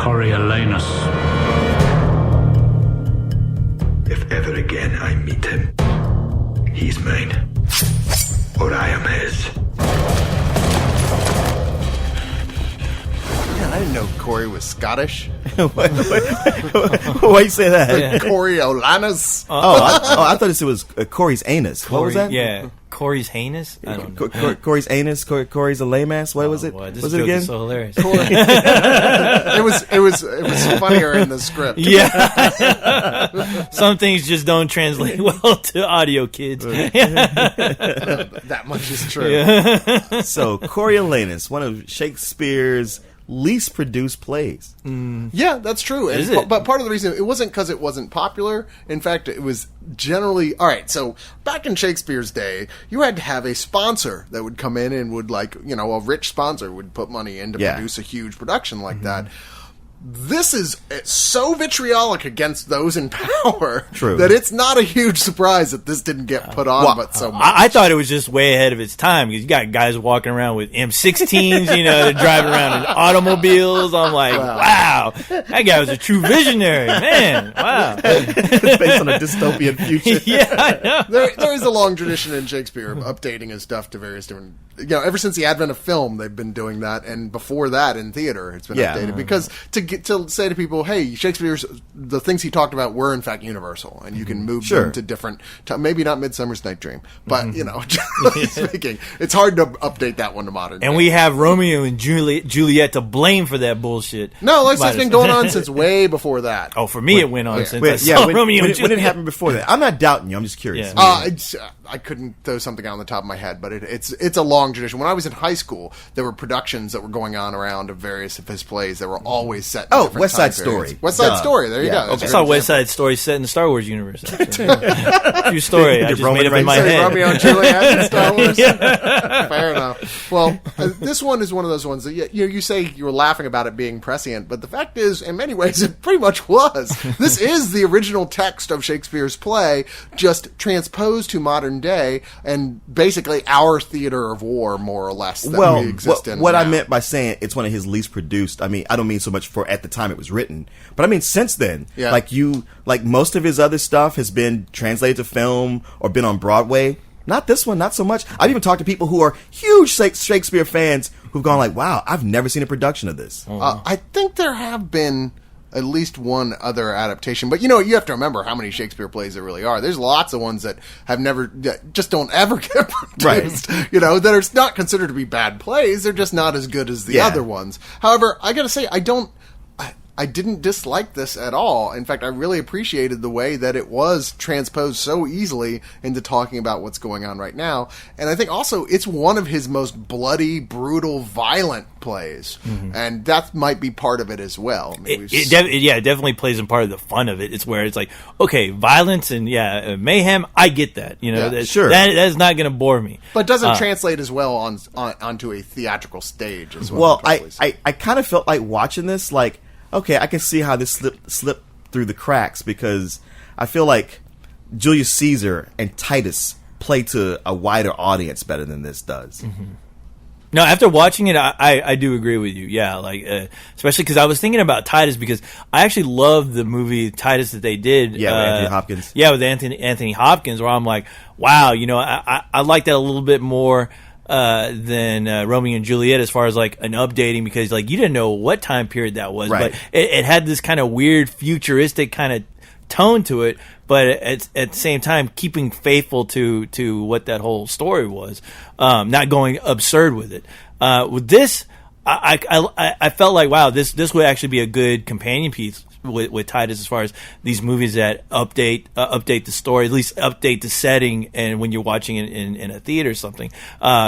Coriolanus. If ever again I meet him, he's mine, or I am his. Man, I didn't know Corey was Scottish. Why you say that? Coriolanus. I thought it was Corey's anus. What was that? Yeah, Corey's heinous. I don't know. Corey's anus. Corey's a lame ass. What was it? Boy, this was joke it again? is so hilarious. It was funnier in the script. Yeah, some things just don't translate well to audio, kids. That much is true. Yeah. So Coriolanus, one of Shakespeare's least produced plays. Yeah, that's true. Is it? But part of the reason, it wasn't because it wasn't popular. In fact, it was generally... All right, so back in Shakespeare's day, you had to have a sponsor that would come in and would, like, you know, a rich sponsor would put money in to produce a huge production like that. This is so vitriolic against those in power that it's not a huge surprise that this didn't get put on but so much. I thought it was just way ahead of its time because you got guys walking around with M16s, you know, driving around in automobiles. I'm like, wow, that guy was a true visionary, man. Wow. It's based on a dystopian future. Yeah, I know. There is a long tradition in Shakespeare of updating his stuff to various different... You know, ever since the advent of film, they've been doing that, and before that in theater, it's been updated because to say to people, hey, Shakespeare's the things he talked about were in fact universal, and you can move them to different. Maybe not Midsummer's Night Dream, but you know, generally speaking, it's hard to update that one to modern. And we have Romeo and Juliet to blame for that bullshit. No, like that's been going on since way before that. Oh, for me, it went on since I saw Romeo and Juliet. When did it happen before that? I'm not doubting you. I'm just curious. Yeah. I couldn't throw something out on the top of my head, but it's a long tradition. When I was in high school, there were productions that were going on around of various of his plays that were always set in different West Side time Story. periods. West Side Story, there you go. I saw West Side Story set in the Star Wars universe. True story. I just made up in my head. Romeo and Juliet in Star Wars? Fair enough. Well, this one is one of those ones that you say you were laughing about it being prescient, but the fact is, in many ways, it pretty much was. This is the original text of Shakespeare's play, just transposed to modern day, and basically our theater of war, more or less, that we exist in. What I meant by saying it's one of his least produced, I mean, I don't mean so much for at the time it was written, but I mean since then. Yeah. Like most of his other stuff has been translated to film or been on Broadway. Not this one, not so much. I've even talked to people who are huge Shakespeare fans who've gone like, wow, I've never seen a production of this. I think there have been at least one other adaptation. But, you know, you have to remember how many Shakespeare plays there really are. There's lots of ones that just don't ever get produced, you know, that are not considered to be bad plays. They're just not as good as the other ones. However, I gotta say, I didn't dislike this at all. In fact, I really appreciated the way that it was transposed so easily into talking about what's going on right now. And I think also it's one of his most bloody, brutal, violent plays. And that might be part of it as well. I mean, it definitely plays in part of the fun of it. It's where it's like, okay, violence and mayhem, I get that. You know, sure. That is not going to bore me. But it doesn't translate as well onto a theatrical stage as well. Well, I kind of felt like watching this, like, okay, I can see how this slipped through the cracks because I feel like Julius Caesar and Titus play to a wider audience better than this does. No, after watching it, I do agree with you. Yeah, like especially because I was thinking about Titus because I actually love the movie Titus that they did. Yeah, with Anthony Hopkins. Yeah, with Anthony Hopkins, where I'm like, wow, you know, I like that a little bit more than Romeo and Juliet as far as like an updating because like you didn't know what time period that was, but it had this kind of weird futuristic kind of tone to it, but at the same time keeping faithful to what that whole story was, not going absurd with it. With this, I felt like wow, this would actually be a good companion piece with Titus as far as these movies that update the story, at least update the setting, and when you're watching it in a theater or something,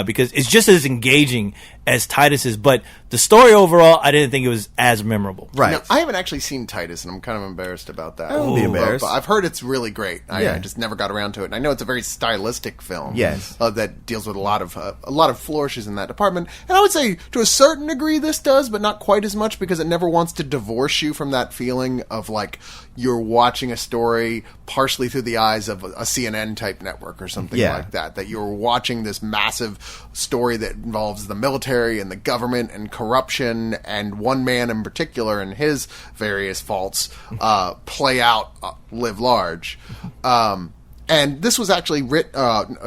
because it's just as engaging as Titus is, but the story overall, I didn't think it was as memorable. Right. Now, I haven't actually seen Titus, and I'm kind of embarrassed about that. Don't be embarrassed. But I've heard it's really great. I just never got around to it. And I know it's a very stylistic film. Yes. That deals with a lot of flourishes in that department. And I would say, to a certain degree, this does, but not quite as much because it never wants to divorce you from that feeling of like you're watching a story partially through the eyes of a CNN type network or something like that. That you're watching this massive story that involves the military military and the government and corruption and one man in particular and his various faults play out, live large. And this was actually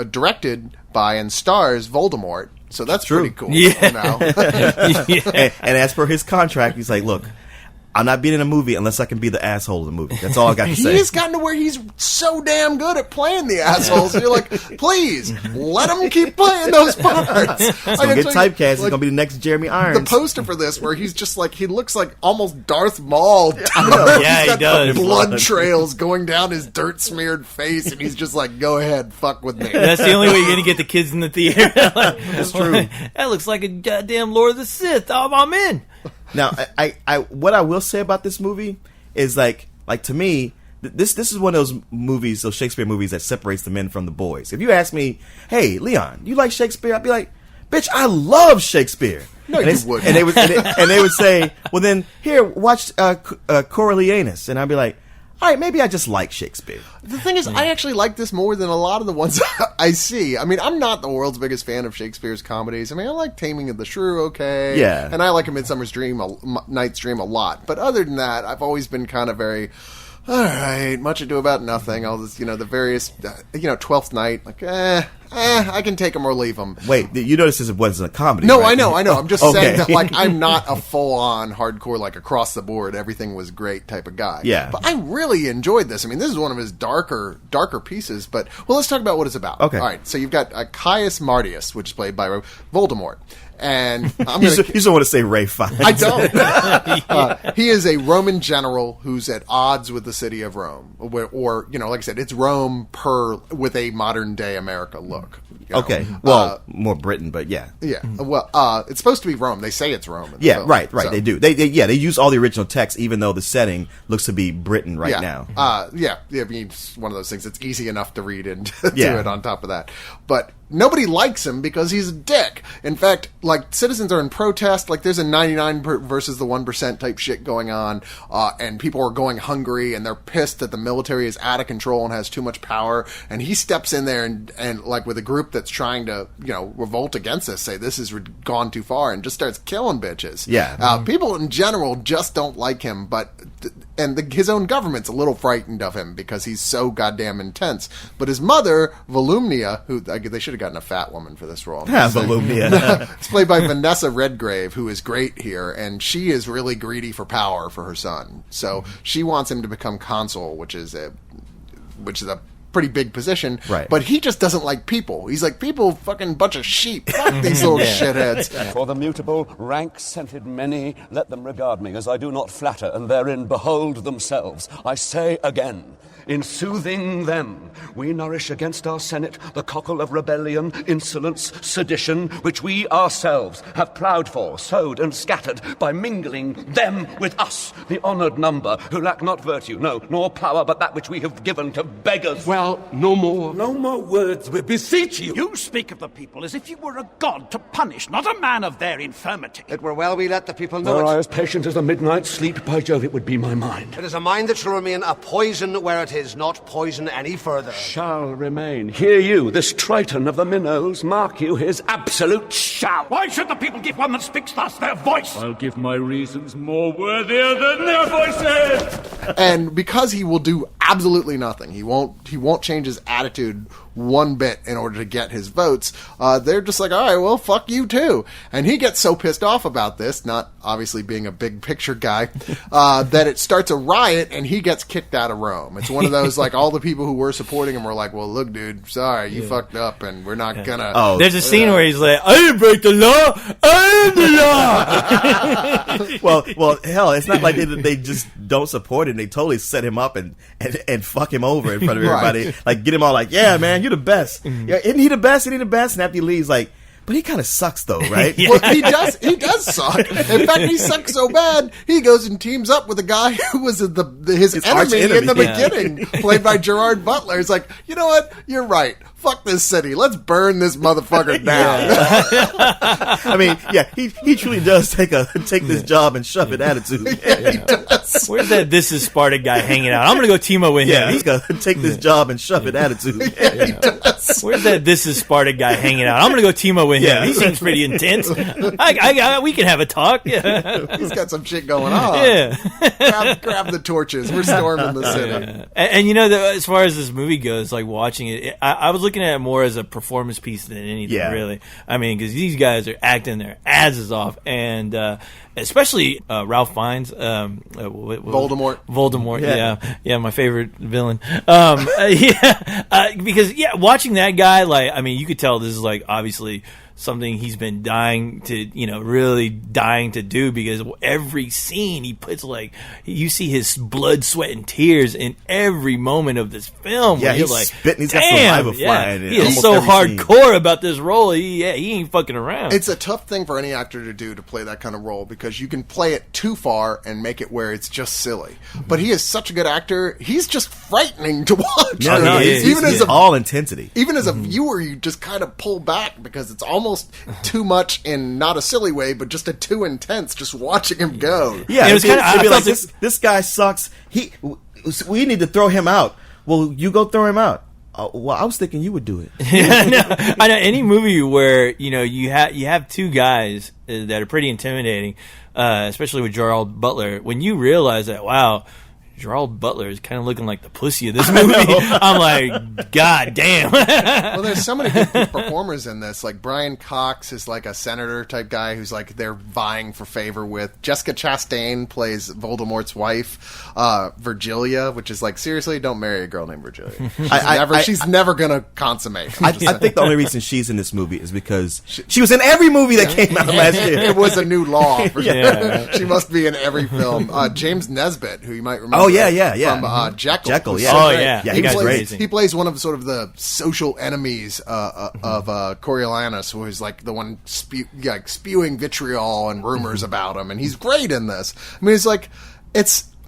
directed by and stars Voldemort. So that's pretty cool. Yeah. You know? And as per his contract, he's like, look, I'm not being in a movie unless I can be the asshole of the movie. That's all I got to say. He's gotten to where he's so damn good at playing the assholes. You're like, please, let him keep playing those parts. He's going to get typecast. He's going to be the next Jeremy Irons. The poster for this, where he's just like, he looks like almost Darth Maul. Yeah, he does. Blood trails going down his dirt-smeared face, and he's just like, go ahead, fuck with me. That's the only way you're going to get the kids in the theater. That's true. That looks like a goddamn Lord of the Sith. I'm in. Now, I what I will say about this movie is like to me, this is one of those movies, those Shakespeare movies that separates the men from the boys. If you ask me, hey, Leon, you like Shakespeare? I'd be like, bitch, I love Shakespeare. No, you wouldn't. And they would say, well, then here, watch Coriolanus, and I'd be like, all right, maybe I just like Shakespeare. The thing is, I actually like this more than a lot of the ones I see. I mean, I'm not the world's biggest fan of Shakespeare's comedies. I mean, I like Taming of the Shrew, okay. Yeah. And I like A Midsummer's Night's Dream a lot. But other than that, I've always been kind of very, all right, much ado about nothing. All this, the various, Twelfth Night, like, I can take them or leave them. Wait, you notice this wasn't a comedy, No, right? I know. I'm just Okay. saying that, like, I'm not a full-on hardcore, like, across the board, everything was great type of guy. Yeah. But I really enjoyed this. I mean, this is one of his darker pieces. But, well, let's talk about what it's about. Okay. All right, so you've got Caius Marcius, which is played by Voldemort. And I'm You going just don't want to say Ray Fiennes. I don't. He is a Roman general who's at odds with the city of Rome, or like I said, it's Rome with a modern day America look. Okay, well, more Britain, but yeah. Yeah, well, it's supposed to be Rome. They say it's Rome. In the Yeah, film. right. So- They do. They use all the original text, even though the setting looks to be Britain right now. Yeah. I mean, it's one of those things. It's easy enough to read into Yeah. it on top of that. But nobody likes him because he's a dick. In fact, like, citizens are in protest. Like, there's a 99 versus the 1% type shit going on. And people are going hungry, and they're pissed that the military is out of control and has too much power. And he steps in there and like, with a group that's trying to, revolt against this, say this has gone too far, and just starts killing bitches. Yeah. People in general just don't like him, but... his own government's a little frightened of him because he's so goddamn intense. But his mother, Volumnia, who they should have gotten a fat woman for this role. Yeah, Volumnia. It's played by Vanessa Redgrave, who is great here, and she is really greedy for power for her son. So she wants him to become consul, which is a pretty big position. Right. But he just doesn't like people. He's like, people fucking bunch of sheep. Fuck these little shitheads. For the mutable, rank-scented many, let them regard me as I do not flatter, and therein behold themselves. I say again, in soothing them, we nourish against our Senate the cockle of rebellion, insolence, sedition, which we ourselves have ploughed for, sowed, and scattered by mingling them with us, the honoured number, who lack not virtue, no, nor power, but that which we have given to beggars. Well, no more. No more words, we beseech you. You speak of the people as if you were a god to punish, not a man of their infirmity. It were well we let the people know Were I it. as patient as the midnight sleep, by Jove, it would be my mind. It is a mind that shall remain a poison where it is not poison any further. Shall remain. Hear you, this Triton of the minnows, mark you his absolute shall. Why should the people give one that speaks thus their voice? I'll give my reasons more worthier than their voices. And because he will do absolutely nothing, he won't change his attitude one bit in order to get his votes, they're just like, all right, well, fuck you too. And he gets so pissed off about this, not obviously being a big picture guy, that it starts a riot and he gets kicked out of Rome. It's one of those, like, all the people who were supporting him were like, well, look, dude, sorry, you fucked up and we're not gonna... Oh, There's a scene where he's like, I didn't break the law, I am the law. well, hell, it's not like they just don't support him. They totally set him up and fuck him over in front of everybody. Right. Like, get him all like, yeah, man, you're the best. Yeah, isn't he the best? Isn't he the best? And after he leaves, like, but he kind of sucks though, right? Well, he does suck. In fact, he sucks so bad, he goes and teams up with a guy who was his arch enemy in the enemy. beginning, played by Gerard Butler. It's like, you know what? You're right. fuck this city. Let's burn this motherfucker down. I mean, he truly does take this job and shove it attitude. He does. Where's that This Is Sparta guy hanging out? I'm going to go team up with him. He's going to take this job and shove it attitude. He does. Where's that This Is Sparta guy hanging out? I'm going to go team up with him. He seems pretty intense. We can have a talk. He's got some shit going on. Yeah. Grab the torches. We're storming the city. And you know, as far as this movie goes, like watching it, I was looking at it more as a performance piece than anything, really. I mean, because these guys are acting their asses off, and especially Ralph Fiennes, Voldemort. Voldemort, yeah, my favorite villain. Because watching that guy, like, I mean, you could tell this is like obviously something he's been really dying to do, because every scene he puts, like, you see his blood, sweat, and tears in every moment of this film. Yeah, he's like, spitting. He's got saliva flying. He is so hardcore about this role. He ain't fucking around. It's a tough thing for any actor to do, to play that kind of role, because you can play it too far and make it where it's just silly. But he is such a good actor. He's just frightening to watch. No, he's all intensity. Even as a viewer, you just kind of pull back, because it's almost too much in not a silly way, but just a too intense, just watching him go. Yeah, it was kind of like, this guy sucks. We need to throw him out. Well, you go throw him out. Well, I was thinking you would do it. I know any movie where you have two guys that are pretty intimidating, especially with Gerald Butler. When you realize that, wow, Gerald Butler is kind of looking like the pussy of this movie. I'm like, God damn. Well, there's so many good performers in this. Like, Brian Cox is like a senator type guy who's like they're vying for favor with. Jessica Chastain plays Voldemort's wife, Virgilia, which is like, seriously, don't marry a girl named Virgilia. She's never going to consummate. I think the only reason she's in this movie is because she was in every movie that came out last year. It was a new law. For She must be in every film. James Nesbitt, who you might remember. Oh, yeah. From Jekyll. Jekyll, yeah. Oh, yeah. He guy's great. He plays one of sort of the social enemies of Coriolanus, who is like the one spewing vitriol and rumors about him, and he's great in this. I mean,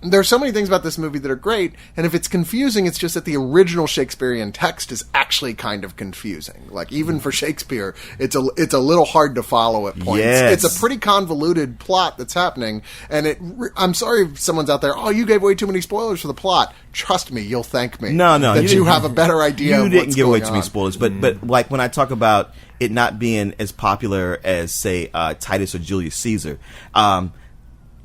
there's so many things about this movie that are great, and if it's confusing, it's just that the original Shakespearean text is actually kind of confusing. Like, even for Shakespeare, it's a little hard to follow at points. Yes. It's a pretty convoluted plot that's happening, and I'm sorry if someone's out there, you gave away too many spoilers for the plot. Trust me, you'll thank me. No, that you have a better idea. You didn't give away too many spoilers, but like when I talk about it not being as popular as, say, Titus or Julius Caesar,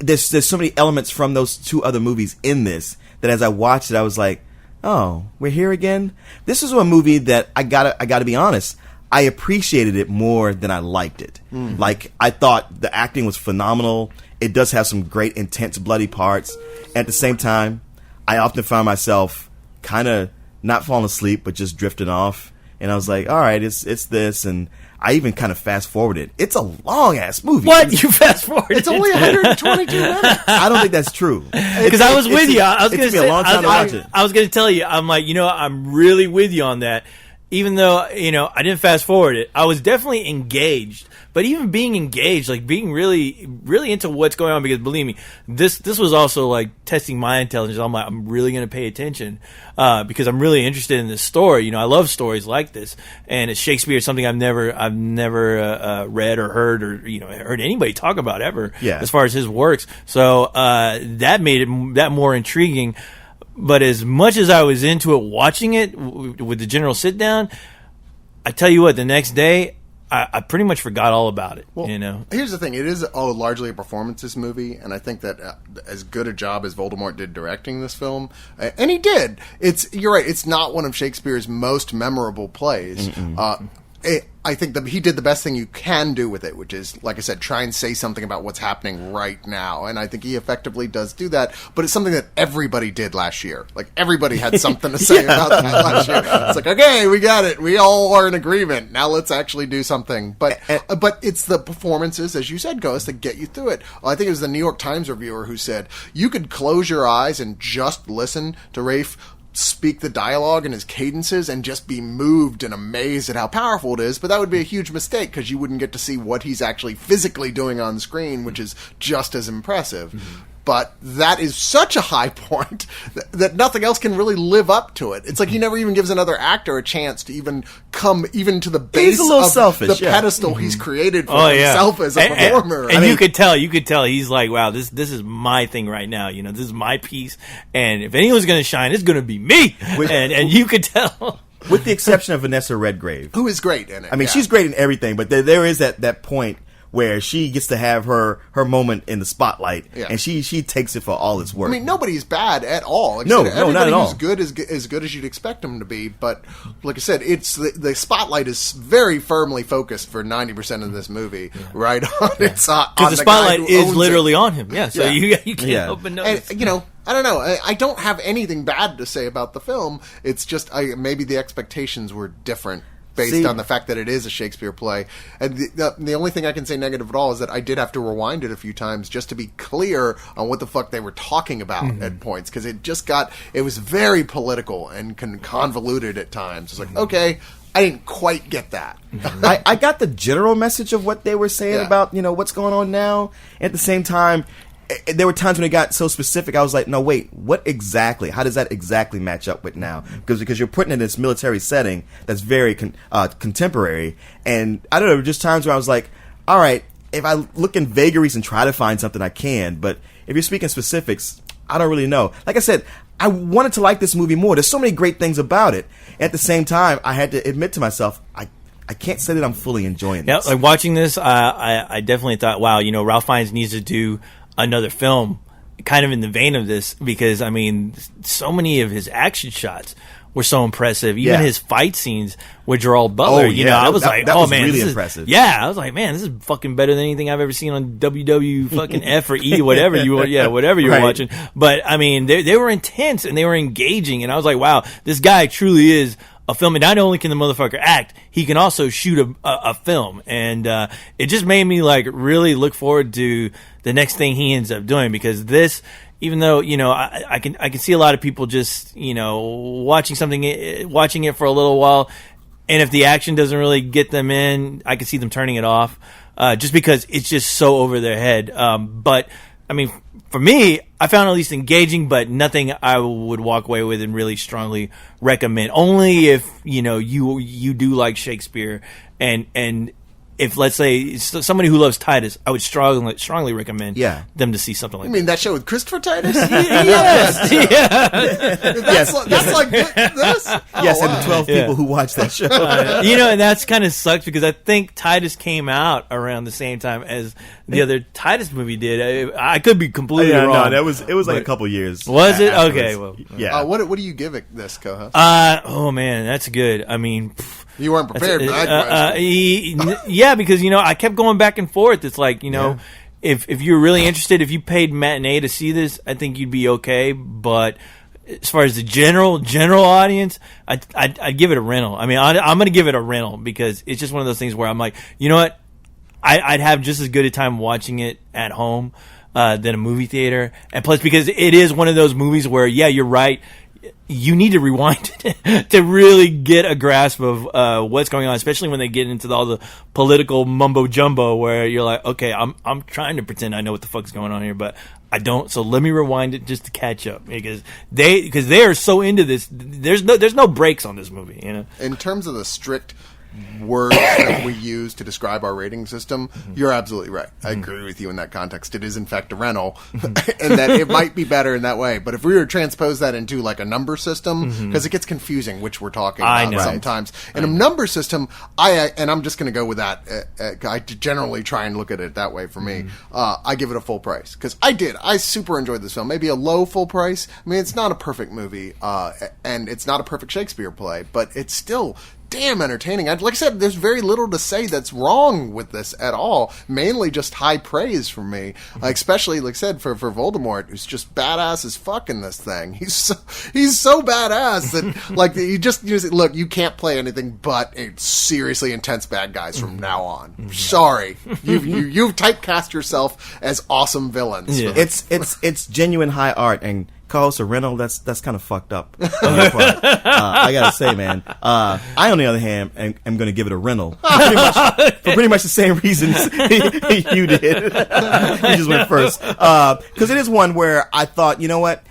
there's so many elements from those two other movies in this that as I watched it, I was like, oh, we're here again? This is a movie that I gotta be honest, I appreciated it more than I liked it. Mm-hmm. Like, I thought the acting was phenomenal. It does have some great, intense, bloody parts. At the same time, I often find myself kind of not falling asleep, but just drifting off. And I was like, all right, it's this, and I even kind of fast forwarded. It's a long ass movie. What? You fast forwarded? It's only 122 minutes. I don't think that's true. Because I was with you. I was going to say, a long time to watch it. I was going to tell you. I'm like, I'm really with you on that. Even though, I didn't fast forward it, I was definitely engaged. But even being engaged, like being really, really into what's going on, because believe me, this was also like testing my intelligence. I'm like, I'm really going to pay attention because I'm really interested in this story. I love stories like this, and it's Shakespeare, something I've never read or heard or heard anybody talk about ever. Yeah. As far as his works, so that made it that more intriguing. But as much as I was into it, watching it with the general sit down, I tell you what, the next day, I pretty much forgot all about it. Well, here's the thing: it is largely a performances movie, and I think that as good a job as Voldemort did directing this film, and he did. You're right; it's not one of Shakespeare's most memorable plays. I think that he did the best thing you can do with it, which is, like I said, try and say something about what's happening right now. And I think he effectively does do that. But it's something that everybody did last year. Like, everybody had something to say about that last year. It's like, okay, we got it. We all are in agreement. Now let's actually do something. But it's the performances, as you said, Ghost, that get you through it. I think it was the New York Times reviewer who said, you could close your eyes and just listen to Rafe speak the dialogue and his cadences and just be moved and amazed at how powerful it is, but that would be a huge mistake because you wouldn't get to see what he's actually physically doing on screen, which is just as impressive. Mm-hmm. but that is such a high point that nothing else can really live up to it. It's like he never even gives another actor a chance to even come even to the base of selfish, the pedestal he's created for himself as a performer. And you could tell he's like, wow, this is my thing right now. This is my piece, and if anyone's going to shine, it's going to be me. And you could tell. With the exception of Vanessa Redgrave, who is great in it. I mean, she's great in everything, but there is that point where she gets to have her moment in the spotlight, and she takes it for all it's worth. I mean, nobody's bad at all. Like no, not at all. Everybody who's good is as good as you'd expect them to be. But like I said, it's the spotlight is very firmly focused for 90% of this movie, right? It's because the spotlight is literally on him. Yeah, so you can't help but notice. And, I don't know. I don't have anything bad to say about the film. It's just maybe the expectations were different. Based on the fact that it is a Shakespeare play. And the only thing I can say negative at all is that I did have to rewind it a few times just to be clear on what the fuck they were talking about at points. Because it was very political and convoluted at times. It's like, okay, I didn't quite get that. I got the general message of what they were saying about, what's going on now. At the same time, there were times when it got so specific, I was like, no, wait, what exactly? How does that exactly match up with now? Because you're putting it in this military setting that's very contemporary. And I don't know, just times where I was like, all right, if I look in vagaries and try to find something, I can. But if you're speaking specifics, I don't really know. Like I said, I wanted to like this movie more. There's so many great things about it. At the same time, I had to admit to myself, I can't say that I'm fully enjoying this. Yeah, like watching this, I definitely thought, wow, Ralph Fiennes needs to do another film kind of in the vein of this, because I mean, so many of his action shots were so impressive. Even his fight scenes with Gerald Butler, I was like, that was man, really this impressive. I was like, man, this is fucking better than anything I've ever seen on WW fucking F or E, whatever whatever you're watching. But I mean, they were intense and they were engaging, and I was like, wow, this guy truly is a film. And not only can the motherfucker act, he can also shoot a film. And it just made me like really look forward to the next thing he ends up doing, because this, even though I can see a lot of people just watching it for a little while, and if the action doesn't really get them in, I can see them turning it off, just because it's just so over their head. But I mean, for me, I found it at least engaging, but nothing I would walk away with and really strongly recommend. Only if you do like Shakespeare, and if, let's say, somebody who loves Titus, I would strongly recommend them to see something like that. You mean that show with Christopher Titus? Yes. That's like this? Yes, and the 12 people who watch that show. And that's kind of sucks, because I think Titus came out around the same time as the other Titus movie did. I could be completely wrong. No, it was like a couple years. Was it? Okay, well. Yeah. What do you give it, this co-host? Oh, man, that's good. I mean... You weren't prepared for that question. Because, I kept going back and forth. It's like, if you're really interested, if you paid matinee to see this, I think you'd be okay. But as far as the general audience, I'd give it a rental. I mean, I'm going to give it a rental, because it's just one of those things where I'm like, you know what? I'd have just as good a time watching it at home than a movie theater. And plus, because it is one of those movies where, you're right, you need to rewind it to really get a grasp of what's going on, especially when they get into all the political mumbo jumbo, where you're like, okay, I'm trying to pretend I know what the fuck's going on here, but I don't. So let me rewind it just to catch up, because they are so into this. There's no breaks on this movie. In terms of the strict words that we use to describe our rating system, you're absolutely right. I agree with you in that context. It is in fact a rental, and that it might be better in that way. But if we were to transpose that into like a number system, because it gets confusing which we're talking about sometimes. In a number system, I'm just going to go with that. I generally try and look at it that way for me. I give it a full price, because I super enjoyed this film. Maybe a low full price. I mean, it's not a perfect movie, and it's not a perfect Shakespeare play, but it's still damn entertaining. Like I said, there's very little to say that's wrong with this at all. Mainly just high praise from me, especially, like I said, for Voldemort, who's just badass as fuck in this thing. He's so badass that like you just look, you can't play anything but seriously intense bad guys from now on. Sorry, you've typecast yourself as awesome villains. It's genuine high art, and co-host a rental, that's kind of fucked up. I gotta say, man. I, on the other hand, am going to give it a rental for pretty much the same reasons you did. You just went first because it is one where I thought, you know what,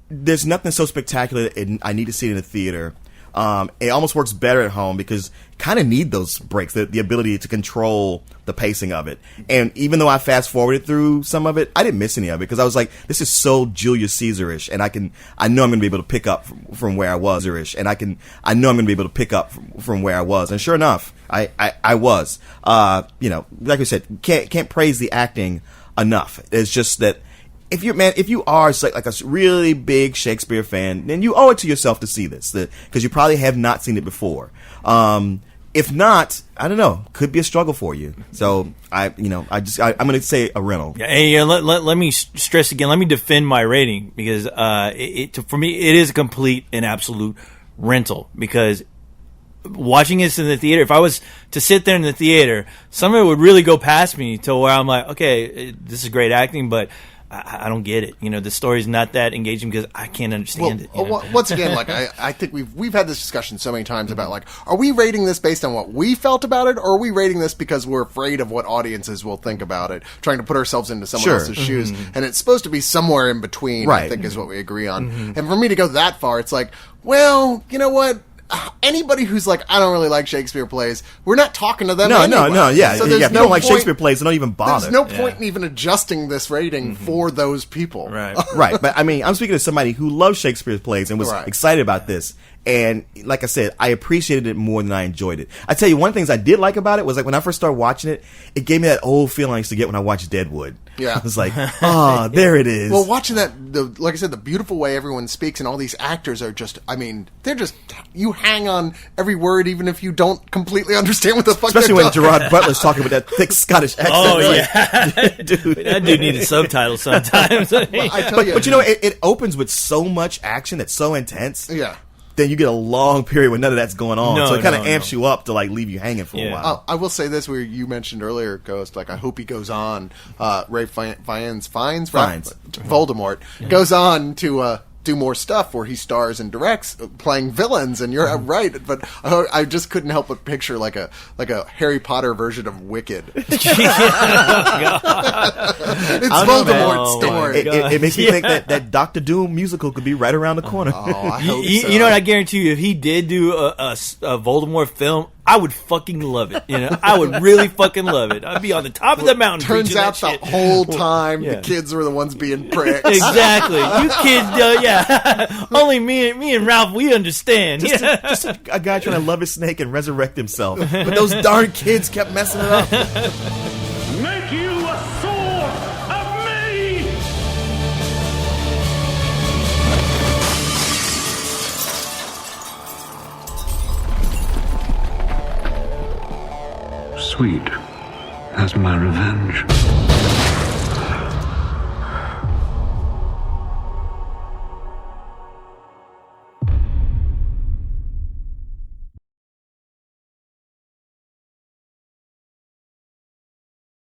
there's nothing so spectacular. I need to see it in a theater. It almost works better at home because kind of need those breaks, the ability to control the pacing of it. And even though I fast forwarded through some of it, I didn't miss any of it because I was like, this is so Julius Caesar-ish, and I know I'm going to be able to pick up from where I was, and I know I'm going to be able to pick up from where I was. And sure enough, I was. Like we said, can't praise the acting enough. It's just that if you are like a really big Shakespeare fan, then you owe it to yourself to see this, because you probably have not seen it before. If not, I don't know, could be a struggle for you. So I'm going to say a rental. Hey, let me stress again. Let me defend my rating because for me it is a complete and absolute rental, because watching this in the theater, if I was to sit there in the theater, some of it would really go past me to where I'm like, okay, this is great acting, but I don't get it. The story's not that engaging because I can't understand it. Once again, like I think we've had this discussion so many times about, like, are we rating this based on what we felt about it, or are we rating this because we're afraid of what audiences will think about it, trying to put ourselves into someone else's shoes? And it's supposed to be somewhere in between, right. I think is what we agree on. And for me to go that far, it's like, well, you know what? Anybody who's like, I don't really like Shakespeare plays, we're not talking to them. No, yeah. So if you don't like Shakespeare plays, don't even bother. There's no point in even adjusting this rating for those people. Right. Right. But I mean, I'm speaking to somebody who loves Shakespeare plays and was excited about this. And like I said, I appreciated it more than I enjoyed it. I tell you, one of the things I did like about it was, like, when I first started watching it, it gave me that old feeling I used to get when I watched Deadwood. Yeah. It was like, oh, there it is. Well, watching that, like I said, the beautiful way everyone speaks, and all these actors are just, I mean, they're just, you hang on every word even if you don't completely understand what the fuck Especially they're when Gerard Butler's talking with that thick Scottish accent. Oh, yeah. Dude. That dude needed subtitles sometimes. But it opens with so much action that's so intense. Yeah. Then you get a long period where none of that's going on. So it kind of amps you up to, like, leave you hanging for a while. I will say this, where you mentioned earlier, Ghost, like, I hope he goes on, Ray Fiennes, Voldemort, goes on to do more stuff where he stars and directs playing villains, and you're right, but I just couldn't help but picture like a Harry Potter version of Wicked. It's Voldemort's story. It makes me think that Dr. Doom musical could be right around the corner. Oh, I hope so. You know what? I guarantee you, if he did do a Voldemort film, I would fucking love it. I would really fucking love it. I'd be on the top of the mountain. Turns out the whole time the kids were the ones being pricks. Exactly. You kids, yeah. Only me and Ralph, we understand. Just a guy trying to love his snake and resurrect himself. But those darn kids kept messing it up. Make you a sword of me! Sweet as my revenge.